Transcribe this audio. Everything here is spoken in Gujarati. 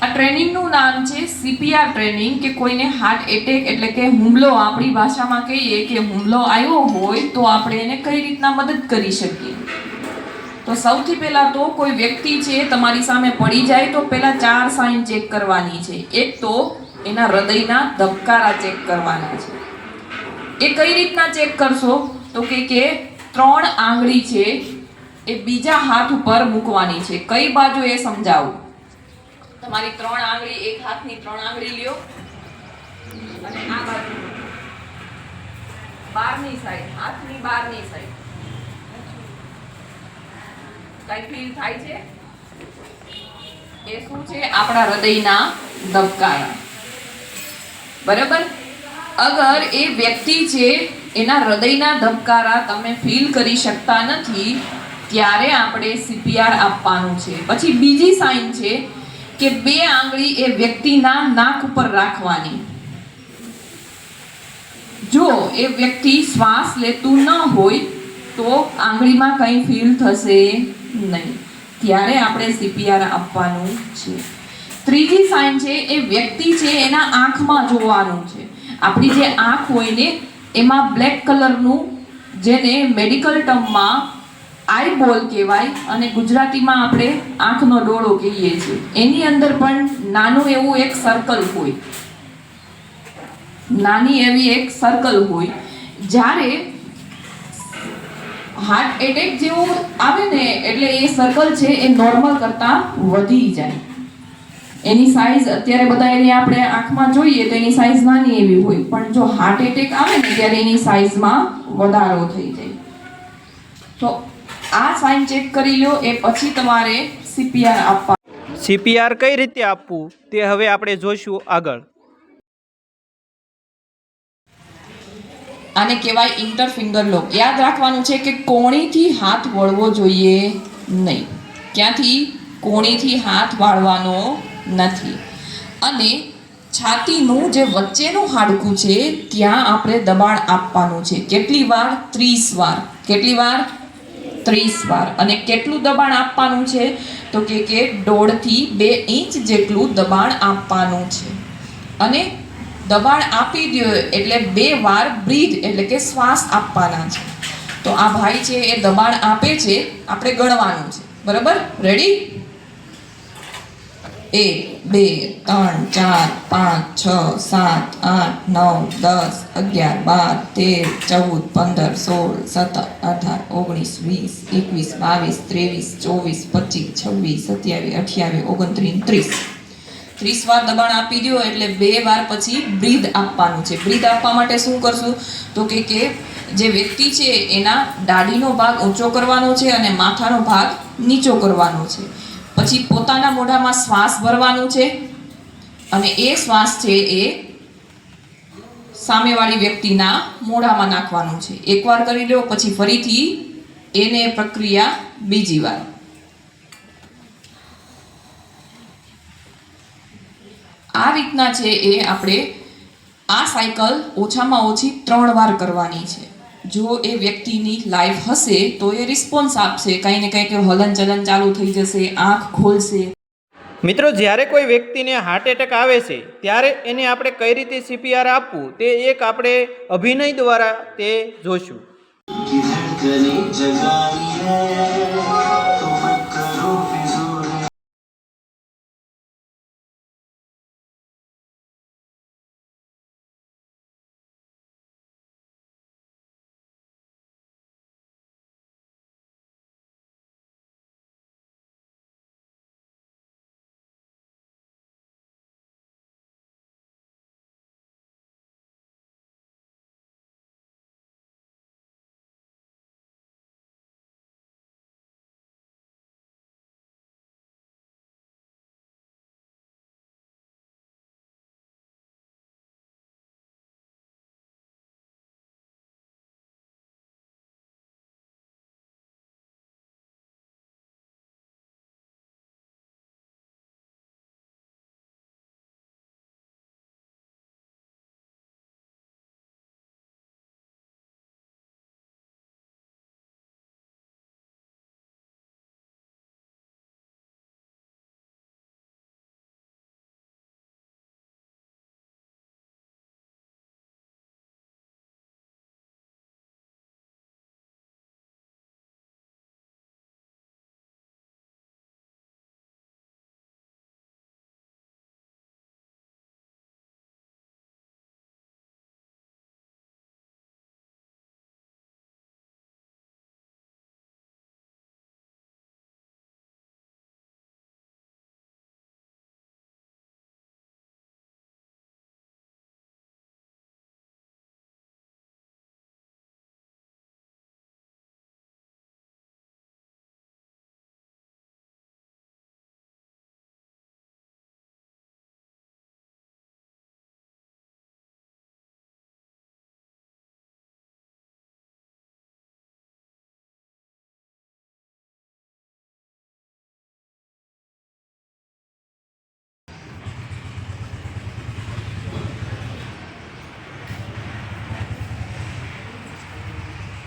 આ ટ્રેનિંગનું નામ છે સીપીઆર ટ્રેનિંગ કે કોઈને હાર્ટ એટેક એટલે કે હુમલો, આપણી ભાષામાં કહીએ કે હુમલો આવ્યો હોય તો આપણે એને કઈ રીતના મદદ કરી શકીએ. તો સૌથી પહેલા તો કોઈ વ્યક્તિ છે તમારી સામે પડી જાય તો પહેલા 4 સાઇન ચેક કરવાની છે. એક તો એના હૃદયના ધબકારા ચેક કરવાના છે. એ કઈ રીતના ચેક કરશો તો કે 3 આંગળી છે એ બીજા હાથ ઉપર મૂકવાની છે. કઈ બાજુ એ સમજાવું. તમારી 3 આંગળી, એક હાથની 3 આંગળી લ્યો અને આ બાજુ બહારની સાઈડ, હાથની બહારની સાઈડ કઈ ફીલ થાય છે? એ શું છે? આપણા હૃદયના ધબકારા. બરાબર. અગર એ વ્યક્તિ છે એના હૃદયના ધબકારા તમે ફીલ કરી શકતા નથી ત્યારે આપણે સીપીઆર આપવાનું છે. પછી બીજી સાઇન છે કે 2 આંગળી એ વ્યક્તિના નાક ઉપર રાખવાની. જો એ વ્યક્તિ શ્વાસ લેતું ન હોય તો આંગળીમાં કંઈ ફીલ થશે નહીં, ત્યારે આપણે સીપીઆર આપવાનું છે. ત્રીજી સાઇન છે એ વ્યક્તિ છે એના આંખમાં જોવાનું છે. આપણી જે આંખ હોય ને એમાં બ્લેક કલરનું, જેને મેડિકલ ટર્મમાં આઈબોલ કહેવાય અને ગુજરાતીમાં આપણે આંખનો ડોળો કહીએ છીએ, એની અંદર પણ નાનું એવું એક સર્કલ હોય, નાની એવી એક સર્કલ હોય. જ્યારે હાર્ટ એટેક જેવું આવે ને એટલે એ સર્કલ છે એ નોર્મલ કરતા વધી જાય. એની સાઈઝ અત્યારે બધા એની આપણે આંખમાં જોઈએ તો એની સાઈઝ નાની એવી હોય, પણ જો હાર્ટ એટેક આવે ને ત્યારે એની સાઈઝમાં વધારો થઈ જાય. તો આ સાઇન ચેક કરી લો, એ પછી તમારે સીપીઆર આપવા. સીપીઆર કઈ રીતે આપવું તે હવે આપણે જોઈશું આગળ. આને કહેવાય ઇન્ટર ફિંગર લોક. યાદ રાખવાનું છે કે કોણીથી હાથ વળવો જોઈએ નહીં. ક્યાંથી? કોણીથી હાથ વાળવાનો નથી. અને છાતીનું જે વચ્ચેનું હાડકું છે ત્યાં આપણે દબાણ આપવાનું છે. કેટલી વાર? 30 વાર. કેટલી વાર? 30 વાર. અને કેટલું દબાણ આપવાનું છે તો કે 1.5 થી 2 ઇંચ જેટલું દબાણ આપવાનું છે. અને દબાણ આપી દો એટલે 2 વાર બ્રીથ એટલે કે શ્વાસ આપવાના છે. તો આ ભાઈ છે એ દબાણ આપે છે, આપણે ગણવાનું છે. બરાબર? રેડી? 1 2 3 4 5 6 7 8 9 10 11 12 13 14 15 16 17 18 19 20 21 22 23 24 25 26 27 28 29 30 વાર દબાણ આપી દો એટલે 2 વાર પછી બ્રીથ આપવાનું છે. બ્રીથ આપવા માટે શું કરશું તો કે જે વ્યક્તિ છે એના દાઢીનો ભાગ ઊંચો કરવાનો છે અને માથાનો ભાગ નીચો કરવાનો છે. પછી પોતાના મોઢામાં શ્વાસ ભરવાનું છે અને એ શ્વાસ છે એ સામેવાળી વ્યક્તિના મોઢામાં નાખવાનું છે. એકવાર કરી લો, પછી ફરીથી એને પ્રક્રિયા બીજી વાર. આ રીતના છે એ આપણે આ સાયકલ ઓછામાં ઓછી 3 વાર કરવાની છે. જો એ વ્યક્તિની લાઈફ હશે તો એ રિસ્પોન્સ આપશે, કંઈ ને કંઈક હલનચલન ચાલુ થઈ જશે, આંખ ખોલશે. મિત્રો, જ્યારે કોઈ વ્યક્તિને હાર્ટ એટેક આવે છે ત્યારે એને આપણે કઈ રીતે સીપીઆર આપવું તે એક આપણે અભિનય દ્વારા તે જોશું.